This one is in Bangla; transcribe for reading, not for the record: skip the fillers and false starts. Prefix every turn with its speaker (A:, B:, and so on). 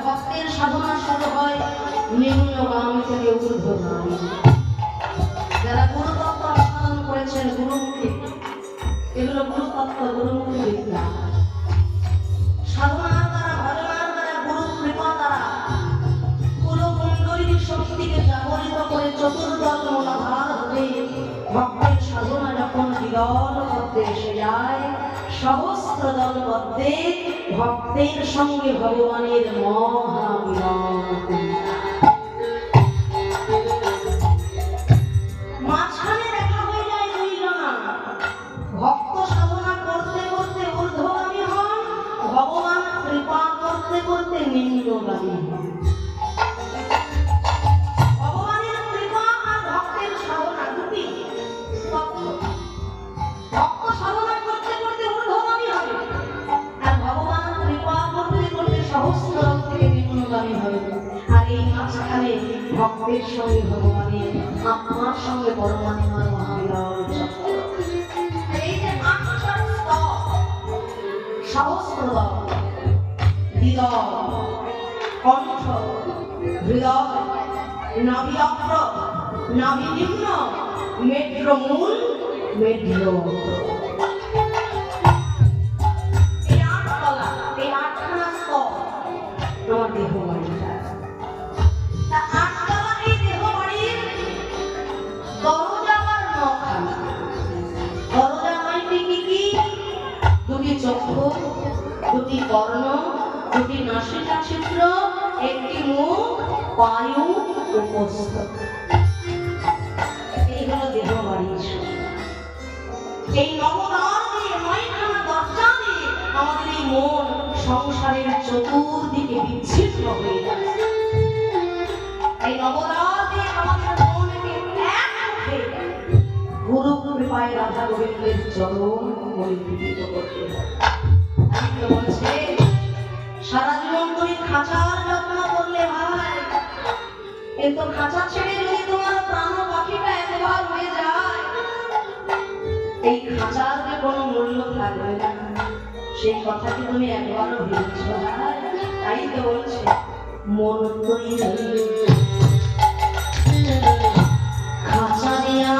A: ভক্তের সাধনা শুরু হয় নিম্নগামী থেকে ঊর্ধ্বগামী। যারা গুরুতত্ত্ব সাধন করেছেন গুরুমুখী, এগুলো গুরুতত্ত্ব গুরুমুখী বিদ্যা। সাধনার দ্বারা ভজনার দ্বারা গুরু কৃপা দ্বারা পুরো কুণ্ডলীর শক্তিকে জাগরিত করে চতুর্দল মনোভাব হতে ভক্তের সাধনা যখন বিরল করতে এসে যায়, সহস্র দল মধ্যে ভক্তের সঙ্গে ভগবানের মহামিলন। মাঝখানে দেখা হয়ে যায় দুইজনা। ভক্ত সাধনা করতে করতে ঊর্ধ্বগামী হন, ভগবান কৃপা করতে করতে নিম্নগামী হন। ভগবানের কৃপা আর ভক্তের সাধনা দুটি তত্ত্ব। ভক্ত সাধনা করতে করতে ঊর্ধ্বগামী হবে, আর ভগবান কৃপা করতে করতে সহস্র থেকে নিম্নগামী হবে। আর এই মাঝখানে ভক্তের সঙ্গে ভগবানের আত্মার সঙ্গে পরমাত্মার মহামিলন চক্র। এই যে আত্মার স্তর, সহস্র দল, হৃদয়, কণ্ঠ, হৃদয়, নাভি অগ্র, নাভি নিম্ন, মেট্র মূল, মেট্র এই আট তলা, এই আটখানা স্তর আমার দেহ বাড়িটা। তা আটতলা এই দেহ বাড়ির দরজা আর নখানা। দরজা নয়টি কি কি? দুটি চক্ষু, দুটি কর্ণ, দুটি নাসিকা ছিদ্র, একটি মুখ, বায়ু, উপস্থ। এই হলো দেহ বাড়ির। এই নবদ্বার দিয়ে, নয়খানা দরজা দিয়ে আমাদের এই মন সংসারের চতুর্দিকে বিচ্ছিন্ন হয়ে যাচ্ছে। এই নবদ্বার দিয়ে আমাদের মনকে এক মুখে গুরু কৃপায় রাধা গোবিন্দের চরণ পরিপূর্ণ করতে হবে। বলছে সারা জীবন তুমি খাঁচার যত্ন করলে ভাই, কিন্তু খাঁচা ছেড়ে যদি তোমার প্রাণ পাখিটা একবার হয়ে যায়, এই খাঁচার যে কোনো মূল্য থাকবে না। সেই কথা কি তুমি একবারও ভেবেছ? তাই তো বলছে মন তৈরি খাঁচা দেয়া